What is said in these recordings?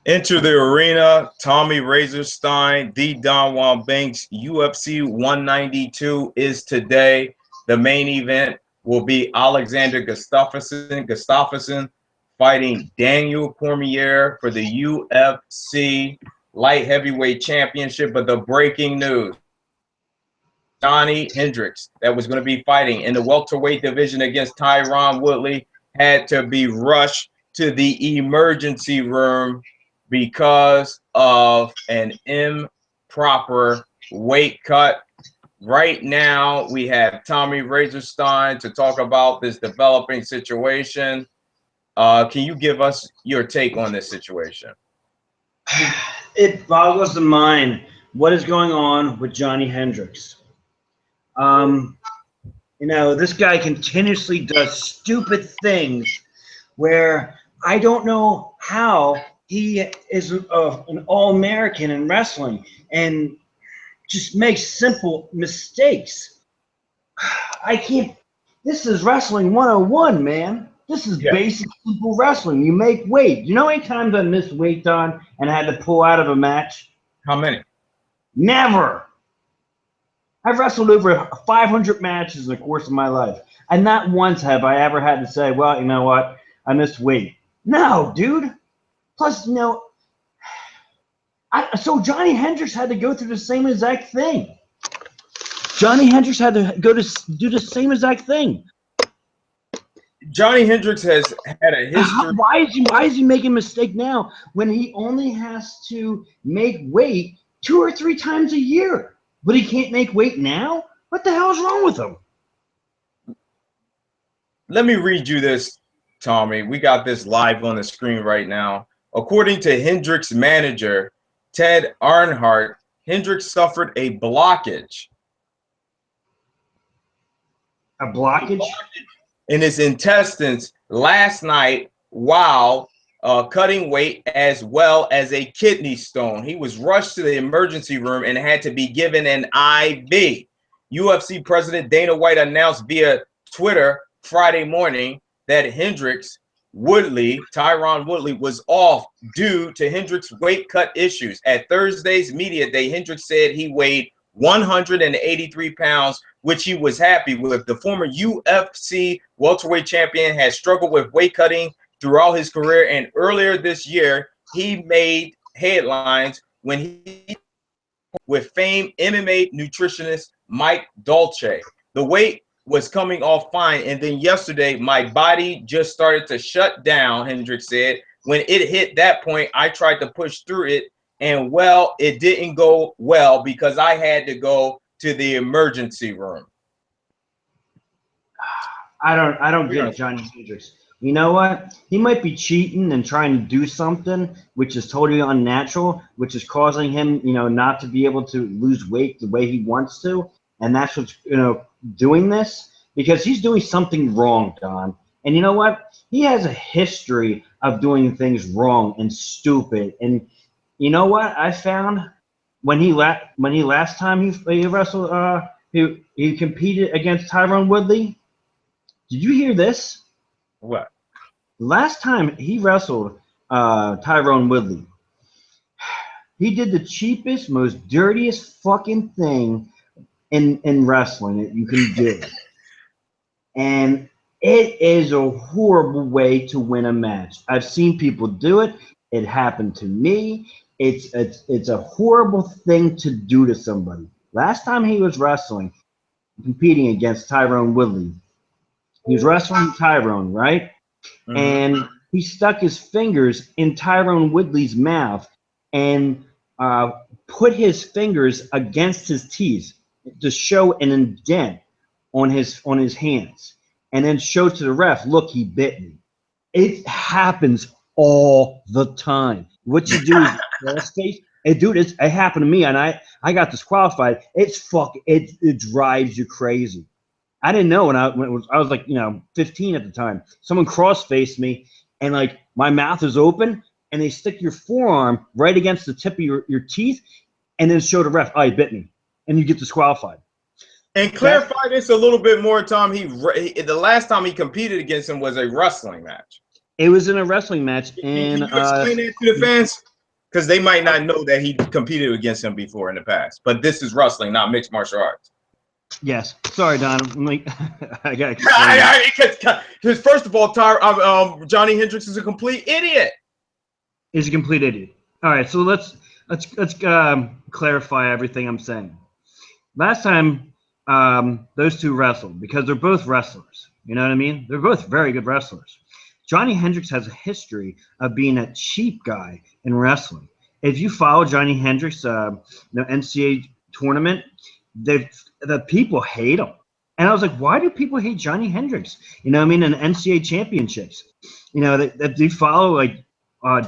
Enter the arena, Tommy Razorstein, the Don Juan Banks. UFC 192 is today. The main event will be Alexander Gustafsson fighting Daniel Cormier for the UFC light heavyweight championship. But the breaking news, Johny Hendricks, that was going to be fighting in the welterweight division against Tyron Woodley, had to be rushed to the emergency room because of an improper weight cut. Right now, we have Tommy Razorstein to talk about this developing situation. Can you give us your take on this situation? It boggles the mind what is going on with Johny Hendricks. This guy continuously does stupid things where I don't know how he is an All-American in wrestling and just makes simple mistakes. I can't. This is wrestling 101, man. This is basic, simple wrestling. You make weight. You know how many times I missed weight, Don, and I had to pull out of a match? How many? Never. I've wrestled over 500 matches in the course of my life, and not once have I ever had to say, well, you know what, I missed weight. No, dude. Plus, so Johny Hendricks had to go through the same exact thing. Johny Hendricks had to do the same exact thing. Johny Hendricks has had a history. Why is he making a mistake now when he only has to make weight 2 or 3 times a year? But he can't make weight now? What the hell is wrong with him? Let me read you this, Tommy. We got this live on the screen right now. According to Hendricks' manager, Ted Arnhart, Hendricks suffered a blockage. A blockage? In his intestines last night while cutting weight, as well as a kidney stone. He was rushed to the emergency room and had to be given an IV. UFC President Dana White announced via Twitter Friday morning that Tyron Woodley, was off due to Hendricks' weight cut issues. At Thursday's media day, Hendricks said he weighed 183 pounds, which he was happy with. The former UFC welterweight champion has struggled with weight cutting throughout his career, and earlier this year, he made headlines when he with famed MMA nutritionist Mike Dolce. The weight was coming off fine, and then yesterday, my body just started to shut down, Hendricks said. When it hit that point, I tried to push through it, and well, it didn't go well because I had to go to the emergency room. I don't get Johny Hendricks. You know what? He might be cheating and trying to do something which is totally unnatural, which is causing him, not to be able to lose weight the way he wants to. And that's what's, doing this, because he's doing something wrong, Don. And you know what? He has a history of doing things wrong and stupid. And you know what I found when he last time he wrestled, he competed against Tyron Woodley. Did you hear this? What? Last time he wrestled Tyron Woodley, he did the cheapest, most dirtiest fucking thing in wrestling that you can do. And it is a horrible way to win a match. I've seen people do it. It happened to me. It's a horrible thing to do to somebody. Last time he was wrestling, competing against Tyron Woodley, he was wrestling Tyron, right? Mm-hmm. And he stuck his fingers in Tyron Woodley's mouth and put his fingers against his teeth to show an indent on his hands, and then show to the ref, look, he bit me. It happens all the time. What you do is face. Hey, dude, it happened to me, and I got disqualified. It drives you crazy. I didn't know when I was like 15 at the time. Someone cross-faced me, and like my mouth is open, and they stick your forearm right against the tip of your teeth, and then show the ref, oh, he bit me, and you get disqualified. And clarify this a little bit more, Tom. The last time he competed against him was a wrestling match. It was in a wrestling match, and can you explain that to the fans? because they might not know that he competed against him before in the past. But this is wrestling, not mixed martial arts. Yes. Sorry, Don. I got because first of all, Johny Hendricks is a complete idiot. He's a complete idiot. All right, so let's clarify everything I'm saying. Last time those two wrestled, because they're both wrestlers. You know what I mean? They're both very good wrestlers. Johny Hendricks has a history of being a cheap guy in wrestling. If you follow Johny Hendricks, the NCAA tournament, the people hate him. And I was like, why do people hate Johny Hendricks? You know what I mean? In NCAA championships. You know, that they follow like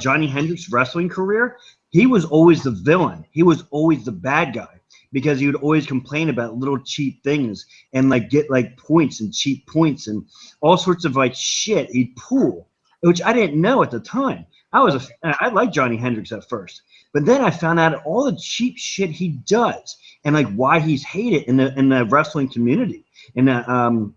Johny Hendricks' wrestling career, he was always the villain. He was always the bad guy because he would always complain about little cheap things and like get like points and cheap points and all sorts of like shit he'd pull, which I didn't know at the time. I liked Johny Hendricks at first, but then I found out all the cheap shit he does and like why he's hated in the wrestling community, in the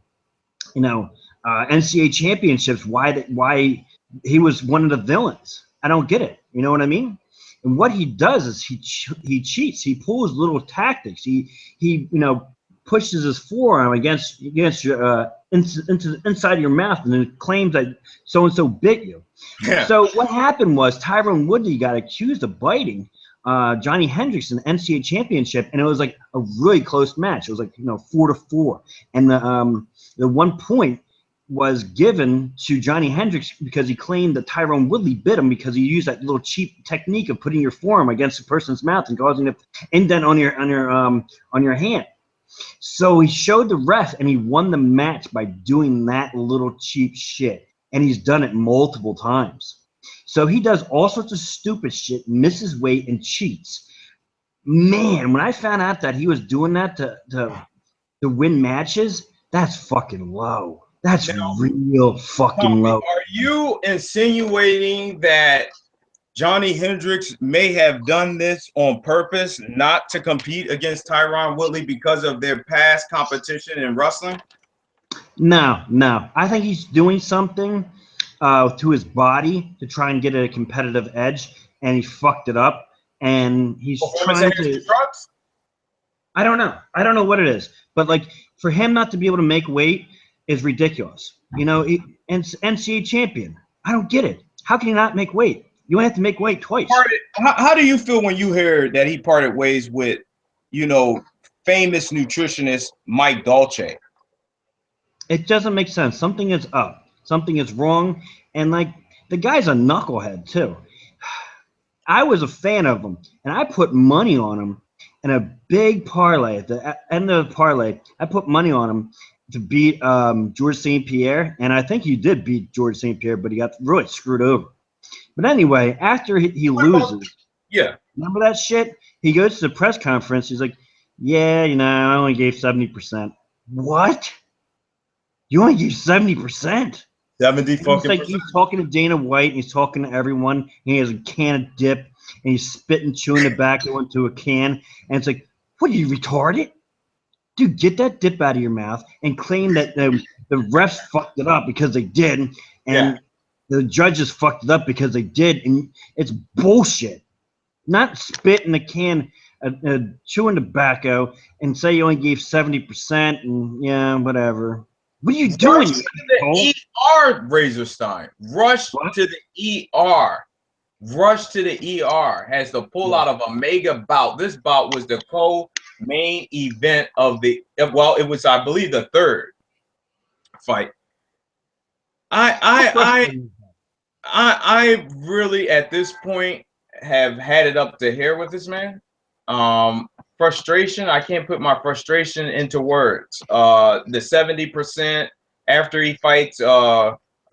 NCAA championships. Why he was one of the villains. I don't get it. You know what I mean? And what he does is he cheats. He pulls little tactics. He pushes his forearm against your into inside of your mouth and then claims that so and so bit you. Yeah. So what happened was Tyron Woodley got accused of biting Johny Hendricks in the NCAA championship, and it was like a really close match. It was like 4-4, and the 1 point was given to Johny Hendricks because he claimed that Tyron Woodley bit him because he used that little cheap technique of putting your forearm against a person's mouth and causing an indent on your hand. So he showed the ref and he won the match by doing that little cheap shit, and he's done it multiple times. So he does all sorts of stupid shit, misses weight, and cheats. Man, when I found out that he was doing that to win matches, that's fucking low. That's real fucking low. Are you insinuating that Johny Hendricks may have done this on purpose, not to compete against Tyron Woodley because of their past competition in wrestling? No. I think he's doing something to his body to try and get a competitive edge, and he fucked it up. And he's trying to. I don't know. I don't know what it is, but like for him not to be able to make weight is ridiculous. NCAA champion. I don't get it. How can he not make weight? You only have to make weight twice. How do you feel when you hear that he parted ways with, famous nutritionist Mike Dolce? It doesn't make sense. Something is up. Something is wrong. And like the guy's a knucklehead too. I was a fan of him, and I put money on him in a big parlay. At the end of the parlay, I put money on him to beat George St. Pierre, and I think he did beat George St. Pierre, but he got really screwed over. But anyway, after he loses, remember that shit? He goes to the press conference. He's like, "Yeah, I only gave 70%." What? You only gave 70%? 70 fucking. It's like he's talking to Dana White, and he's talking to everyone. And he has a can of dip, and he's spitting, chewing tobacco into a can, and it's like, what are you retarded? Dude, get that dip out of your mouth and claim that the refs fucked it up because they did, and the judges fucked it up because they did, and it's bullshit. Not spit in the can, chewing tobacco, and say you only gave 70%, and whatever. What are you doing? Rush to the ER, Razorstein. Rush to the ER. Rush to the ER has to pull out of a mega bout. This bout was the co-main event of it was, I believe, the third fight. I really at this point have had it up to here with this man. Frustration. I can't put my frustration into words. The 70% after he fights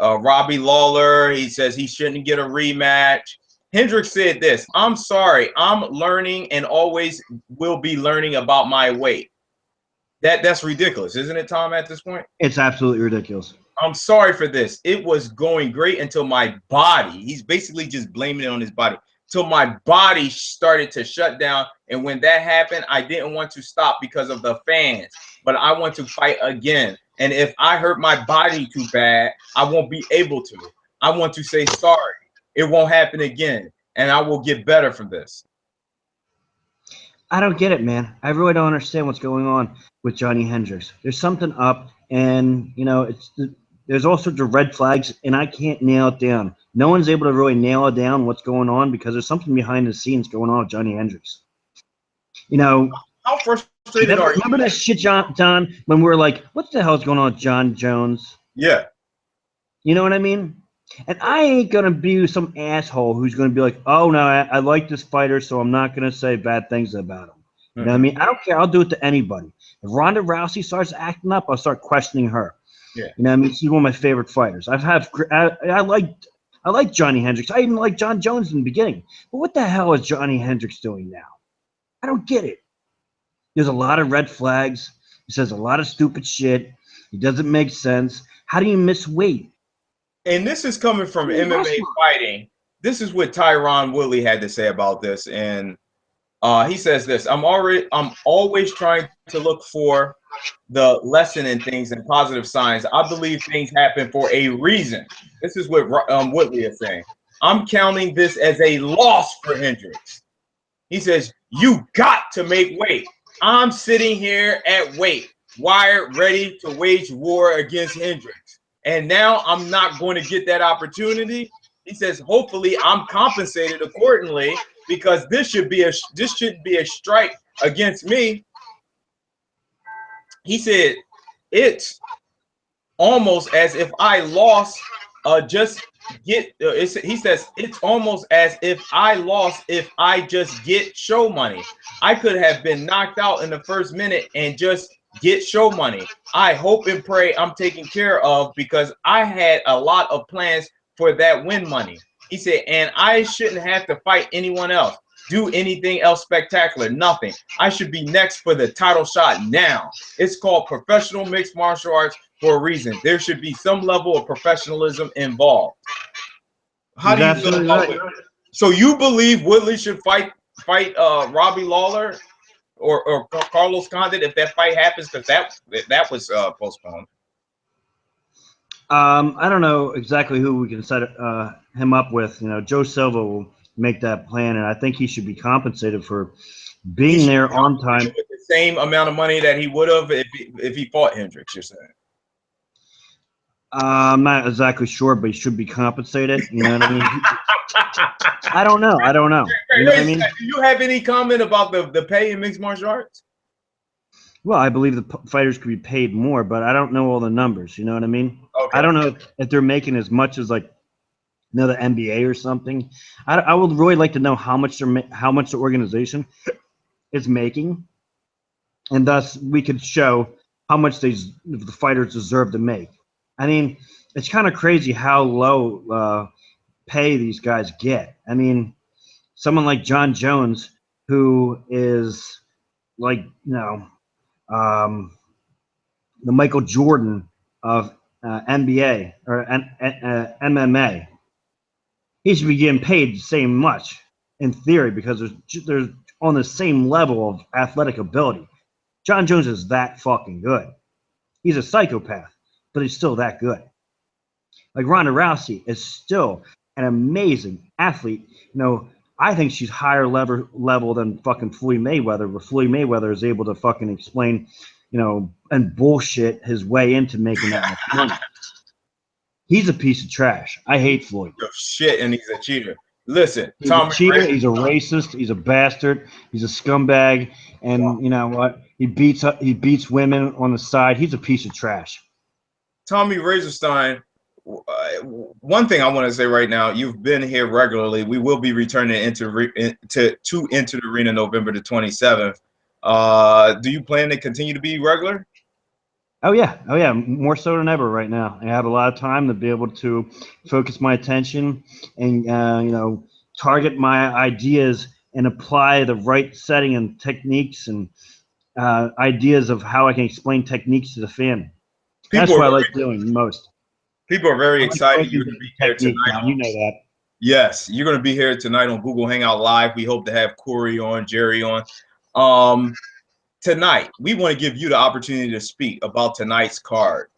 Robbie Lawler, he says he shouldn't get a rematch. Hendricks said this: "I'm sorry, I'm learning and always will be learning about my weight." That's ridiculous, isn't it, Tom? At this point, it's absolutely ridiculous. I'm sorry for this. It was going great until my body. He's basically just blaming it on his body. Till my body started to shut down, and when that happened, I didn't want to stop because of the fans, but I want to fight again. And if I hurt my body too bad, I won't be able to. I want to say sorry. It won't happen again. and I will get better from this. I don't get it, man. I really don't understand what's going on with Johny Hendricks. There's something up, and you know, there's all sorts of red flags, and I can't nail it down. No one's able to really nail it down what's going on because there's something behind the scenes going on with Johny Hendricks. You know, how frustrated are you? Remember that shit, John, when we were like, what the hell is going on with John Jones? Yeah. You know what I mean? And I ain't going to be some asshole who's going to be like, oh, no, I like this fighter, so I'm not going to say bad things about him. You know what I mean? I don't care. I'll do it to anybody. If Ronda Rousey starts acting up, I'll start questioning her. Yeah. You know what I mean? She's one of my favorite fighters. I like Johny Hendricks. I even like John Jones in the beginning. But what the hell is Johny Hendricks doing now? I don't get it. There's a lot of red flags. He says a lot of stupid shit. It doesn't make sense. How do you miss weight? And this is coming from MMA fighting. This is what Tyron Woodley had to say about this. And he says this, I'm always trying to look for the lesson in things and positive signs. I believe things happen for a reason. This is what Woodley is saying. I'm counting this as a loss for Hendricks. He says, you got to make weight. I'm sitting here at weight, wired, ready to wage war against Hendricks. And now I'm not going to get that opportunity. He says, hopefully I'm compensated accordingly because this shouldn't be a strike against me. He said, it's almost as if I lost he says it's almost as if I lost if I just get show money. I could have been knocked out in the first minute and just get show money. I hope and pray I'm taken care of because I had a lot of plans for that win money. He said, and I shouldn't have to fight anyone else, do anything else spectacular, nothing. I should be next for the title shot now. It's called professional mixed martial arts for a reason. There should be some level of professionalism involved. How do you feel about it? So you believe Woodley should fight Robbie Lawler or Carlos Condit if that fight happens, because that was postponed? I don't know exactly who we can set him up with. You know, Joe Silva will make that plan, and I think he should be compensated for being there on time. With the same amount of money that he would have if he fought Hendricks, you're saying? I'm not exactly sure, but he should be compensated. You know what I mean? I don't know. You know what I mean? Do you have any comment about the pay in mixed martial arts? Well, I believe the fighters could be paid more, but I don't know all the numbers. You know what I mean? Okay. I don't know if they're making as much as like the NBA or something. I would really like to know how much the organization is making, and thus we could show how much the fighters deserve to make. I mean, it's kind of crazy how low pay these guys get. I mean, someone like John Jones, who is like, you know, the Michael Jordan of NBA or MMA, he should be getting paid the same much in theory because they're on the same level of athletic ability. John Jones is that fucking good. He's a psychopath, but he's still that good. Like Ronda Rousey is still an amazing athlete. You know, I think she's higher level than fucking Floyd Mayweather, but Floyd Mayweather is able to fucking explain, you know, and bullshit his way into making that much money. He's a piece of trash. I hate Floyd. Oh, shit, and he's a cheater. Listen, he's a cheater. He's a racist. He's a bastard. He's a scumbag. And you know what? He beats women on the side. He's a piece of trash. Tommy Razorstein, one thing I want to say right now, you've been here regularly. We will be returning into the arena November the 27th. Do you plan to continue to be regular? Oh yeah, more so than ever right now. I have a lot of time to be able to focus my attention and you know, target my ideas and apply the right setting and techniques and ideas of how I can explain techniques to the fan. That's what I like doing most. People are very excited you're going to be here tonight. You know that. Yes, you're going to be here tonight on Google Hangout Live. We hope to have Corey on, Jerry on. Tonight, we want to give you the opportunity to speak about tonight's card.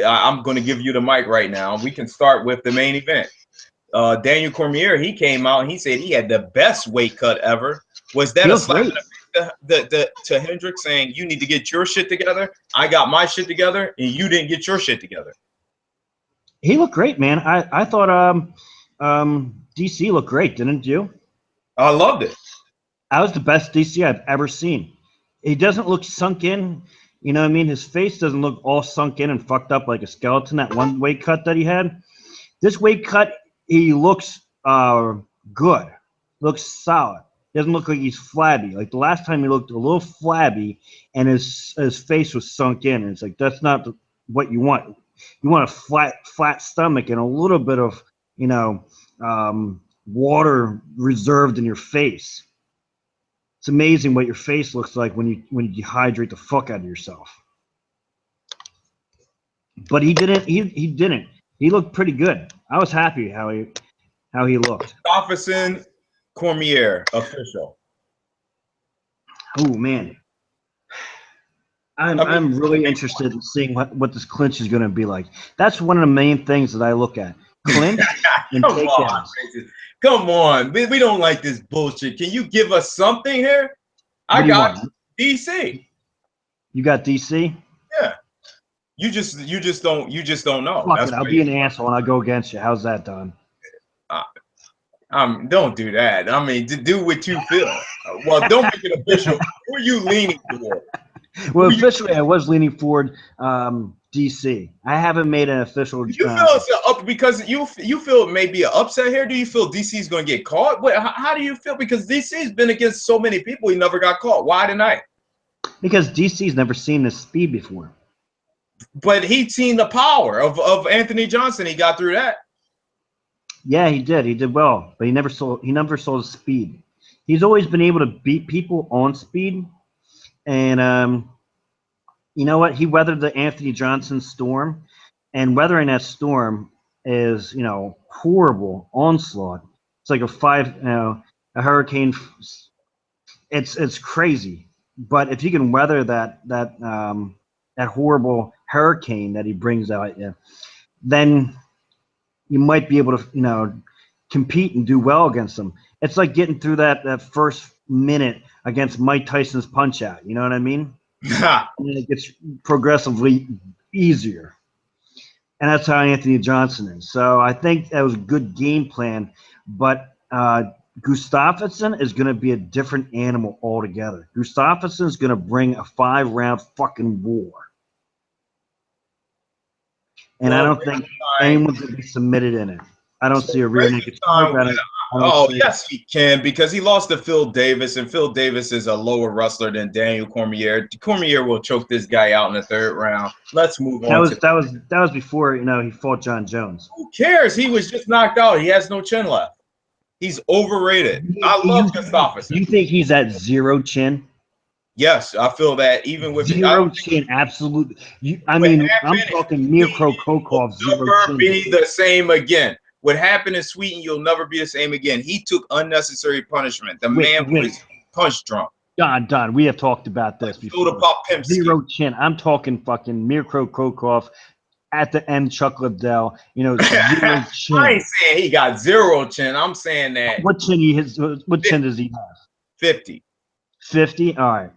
I'm going to give you the mic right now. We can start with the main event. Daniel Cormier, he came out and he said he had the best weight cut ever. Was that a Feels slap great. in the face to Hendricks saying you need to get your shit together? I got my shit together and you didn't get your shit together. He looked great, man. I thought DC looked great, didn't you? I loved it. That was the best DC I've ever seen. He doesn't look sunk in. You know what I mean? His face doesn't look all sunk in and fucked up like a skeleton, that one weight cut that he had. This weight cut, he looks good. Looks solid. Doesn't look like he's flabby. Like the last time he looked a little flabby and his face was sunk in. And it's like, that's not what you want. You want a flat stomach and a little bit of, water reserved in your face. It's amazing what your face looks like when you dehydrate the fuck out of yourself. But he didn't. He didn't. He looked pretty good. I was happy how he looked. Gustafsson, Cormier, official. Oh man, I'm really interested in seeing what this clinch is going to be like. That's one of the main things that I look at. Clinch and takedowns. Come on, we don't like this bullshit. Can you give us something here? I got DC. You got DC? Yeah. You just don't know. Fuck it, I'll be an asshole and I'll go against you. How's that done? Don't do that. I mean, do what you feel. Well, don't make it official. Who are you leaning toward? Well, officially, I was leaning forward DC. I haven't made an official. You feel it's up because you feel maybe an upset here? Do you feel DC is going to get caught? How do you feel? Because DC's been against so many people, he never got caught. Why tonight? Because DC's never seen this speed before. But he'd seen the power of Anthony Johnson. He got through that. Yeah, he did. He did well, but he never saw the speed. He's always been able to beat people on speed, and you know what? He weathered the Anthony Johnson storm, and weathering that storm is horrible onslaught. It's like a hurricane. It's crazy, but if you can weather that horrible hurricane that he brings out at you, then you might be able to, compete and do well against him. It's like getting through that first minute against Mike Tyson's punch out. You know what I mean? And it gets progressively easier. And that's how Anthony Johnson is. So I think that was a good game plan. But Gustafsson is going to be a different animal altogether. Gustafsson is going to bring a 5-round fucking war. And I don't think anyone's going to be submitted in it. I don't see a rear naked choke. Yes, he can, because he lost to Phil Davis, and Phil Davis is a lower wrestler than Daniel Cormier. Cormier will choke this guy out in the 3rd round. Let's move on. That was before he fought John Jones. Who cares? He was just knocked out. He has no chin left. He's overrated. I love Gustafsson. You think he's at 0 chin? Yes, I feel that even with 0 chin, absolutely. I'm talking Mirko Kokov 0 never chin. be the same again. What happened in Sweden, you'll never be the same again. He took unnecessary punishment. The man was punch drunk. Don, we have talked about this before. 0 chin. I'm talking fucking Mirko Kokov at the end, Chuck Liddell. 0 chin. I ain't saying he got 0 chin. I'm saying that. What chin chin does he have? 50. 50? All right.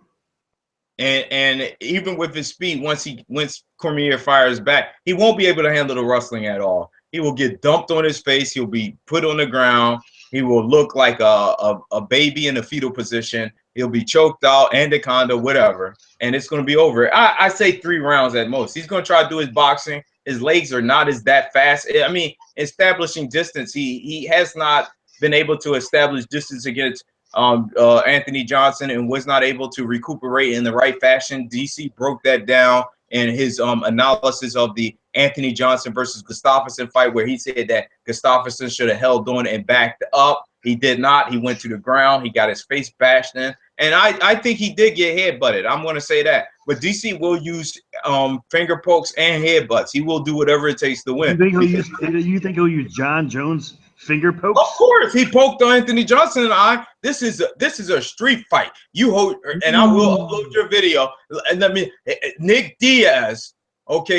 And even with his speed, once Cormier fires back, he won't be able to handle the wrestling at all. He will get dumped on his face. He'll be put on the ground. He will look like a baby in a fetal position. He'll be choked out, anaconda, whatever, and it's going to be over. I say 3 rounds at most. He's going to try to do his boxing. His legs are not that fast. I mean, establishing distance, he has not been able to establish distance against Anthony Johnson and was not able to recuperate in the right fashion. DC broke that down in his analysis of the Anthony Johnson versus Gustafsson fight, where he said that Gustafsson should have held on and backed up. He did not. He went to the ground. He got his face bashed in. And I think he did get headbutted. I'm going to say that. But DC will use finger pokes and headbutts. He will do whatever it takes to win. You think he'll use John Jones finger pokes? Of course. He poked Anthony Johnson in the eye. This is a street fight. You hold, and I will upload your video. And Nick Diaz,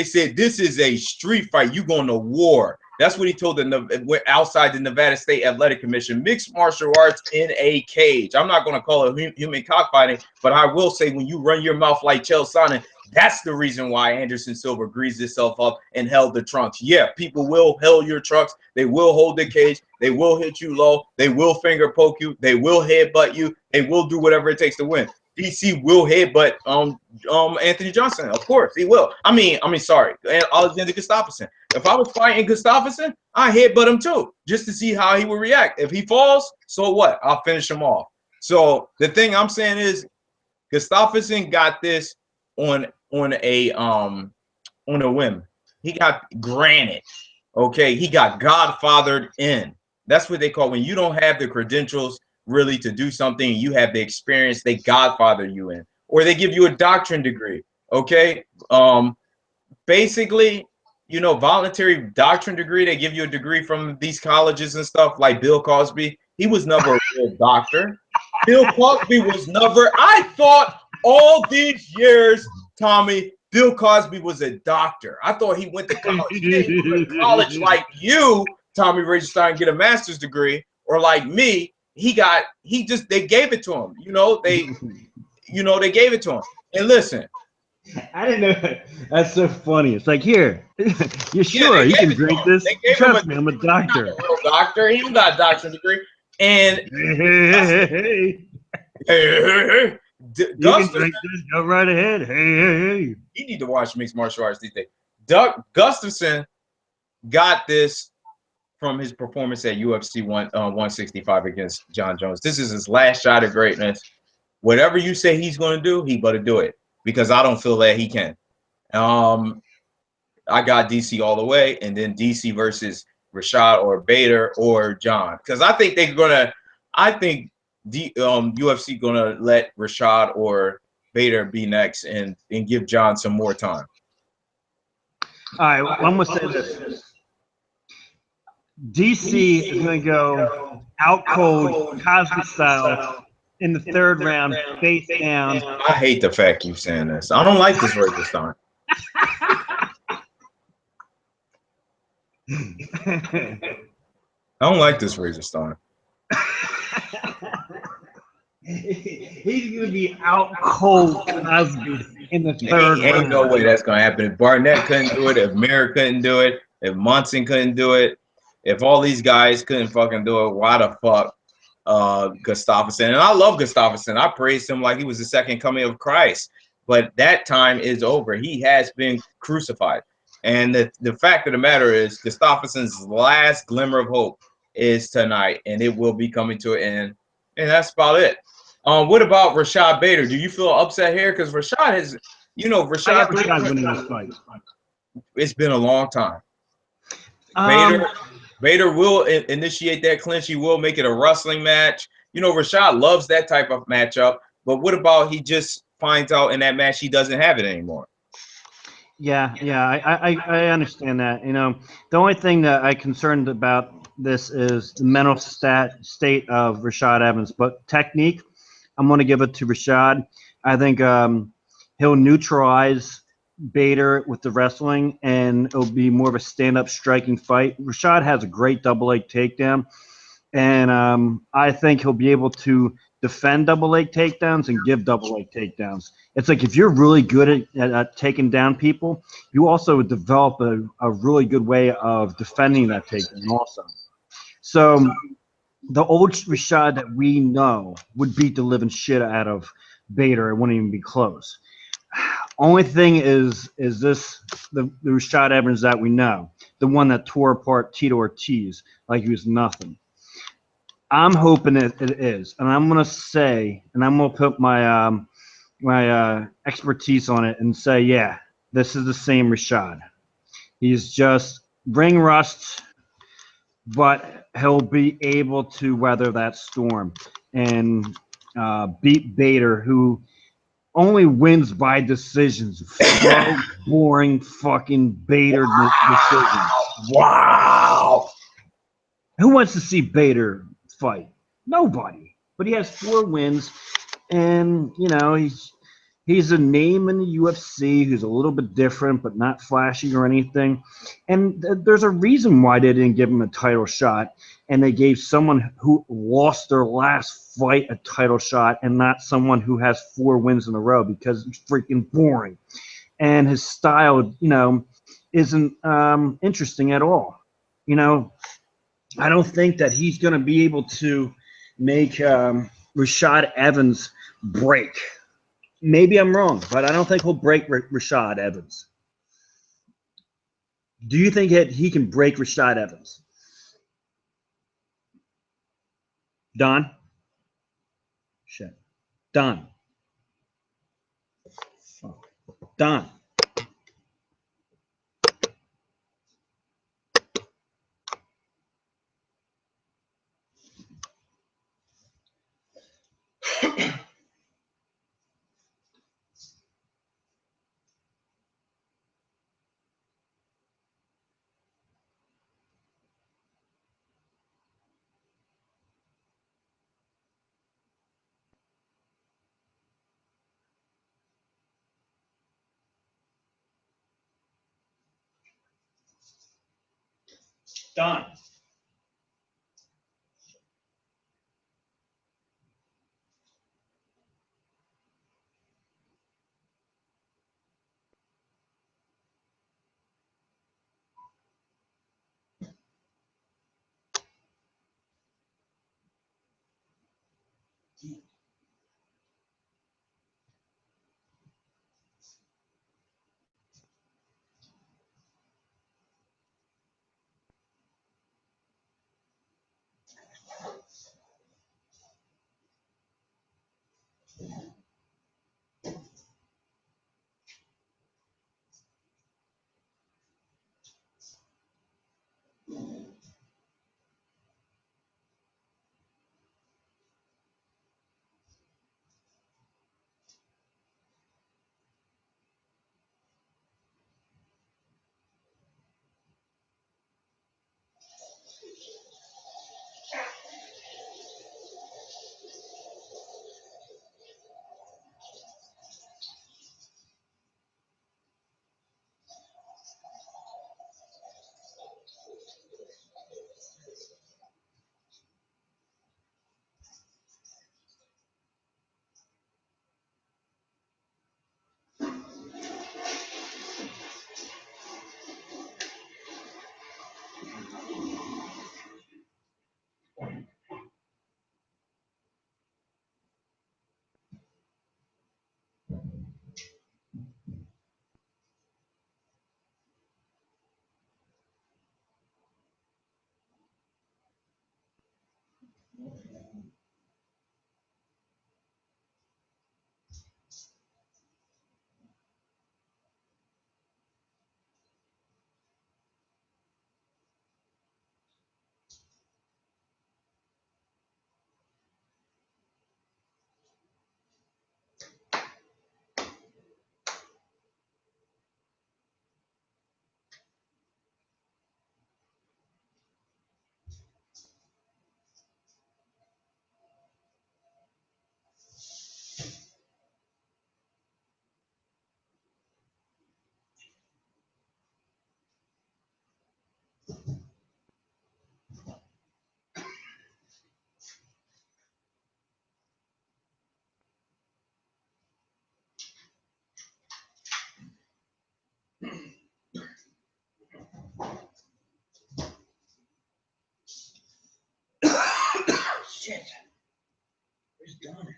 said this is a street fight. You going to war. That's what he told outside the Nevada State Athletic Commission. Mixed martial arts in a cage. I'm not going to call it human cockfighting, but I will say when you run your mouth like Chael Sonnen, that's the reason why Anderson Silva greased himself up and held the trunks. Yeah, people will held your trunks. They will hold the cage. They will hit you low. They will finger poke you. They will headbutt you. They will do whatever it takes to win. DC will headbutt Anthony Johnson. Of course, he will. I mean, sorry, and Alexander Gustafsson. If I was fighting Gustafsson, I headbutt him too, just to see how he would react. If he falls, so what? I'll finish him off. So the thing I'm saying is, Gustafsson got this on a whim. He got granted. Okay, he got godfathered in. That's what they call when you don't have the credentials really to do something, you have the experience, they godfather you in, or they give you a doctrine degree. Okay, basically, you know, voluntary doctrine degree, they give you a degree from these colleges and stuff, like Bill Cosby. He was never a real doctor. Bill Cosby was never, I thought all these years, Tommy, Bill Cosby was a doctor. I thought he went to college. He didn't go to college like you, Tommy Ragenstein, get a master's degree, or like me. They gave it to him. They gave it to him. And listen, I didn't know that. That's so funny. It's like, here, you're sure you can drink this? Trust me, I'm a doctor. He's not a real doctor. He don't got a doctorate degree. And hey. You can drink this. Go right ahead. Hey. You need to watch mixed martial arts these days. Gustafsson got this from his performance at UFC 165 against John Jones. This is his last shot at greatness. Whatever you say he's going to do, he better do it, because I don't feel that he can. I got DC all the way, and then DC versus Rashad or Bader or John, because I think UFC gonna let Rashad or Bader be next and give John some more time. All right, well, I'm gonna say this. DC is gonna go out cold Cosby style in the third round, face down. I hate the fact you saying this. I don't like this Ragenstein. I don't like this Ragenstein. He's gonna be out cold Cosby in the third round. Ain't no way that's gonna happen. If Barnett couldn't do it, if Mir couldn't do it, if Munson couldn't do it, if all these guys couldn't fucking do it, why the fuck Gustafsson? And I love Gustafsson. I praised him like he was the second coming of Christ. But that time is over. He has been crucified. And the fact of the matter is, Gustafsson's last glimmer of hope is tonight, and it will be coming to an end. And that's about it. What about Rashad Bader? Do you feel upset here? Because Rashad has, Rashad winning this fight. It's been a long time. Bader will initiate that clinch. He will make it a wrestling match. Rashad loves that type of matchup. But what about he just finds out in that match he doesn't have it anymore? Yeah, I understand that. The only thing that I'm concerned about this is the mental state of Rashad Evans. But technique, I'm going to give it to Rashad. I think he'll neutralize Bader with the wrestling, and it'll be more of a stand-up striking fight. Rashad has a great double leg takedown, and I think he'll be able to defend double leg takedowns and give double leg takedowns. It's like if you're really good at taking down people, you also develop a really good way of defending that takedown also. So the old Rashad that we know would beat the living shit out of Bader. It wouldn't even be close. Only thing is this the Rashad Evans that we know, the one that tore apart Tito Ortiz like he was nothing. I'm hoping it is, and I'm gonna say, and I'm gonna put my my expertise on it and say, yeah, this is the same Rashad. He's just ring rust, but he'll be able to weather that storm and beat Bader, who only wins by decisions. Slow, boring, fucking Bader decisions. Wow. Who wants to see Bader fight? Nobody. But he has 4 wins, and he's He's a name in the UFC who's a little bit different, but not flashy or anything. And there's a reason why they didn't give him a title shot, and they gave someone who lost their last fight a title shot, and not someone who has 4 wins in a row, because it's freaking boring. And his style, isn't interesting at all. I don't think that he's going to be able to make Rashad Evans break. Maybe I'm wrong, but I don't think he'll break Rashad Evans. Do you think that he can break Rashad Evans? Don? Shit. Don. Don. Don. Shit. Where's Don?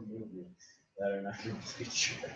movies that are not completely true.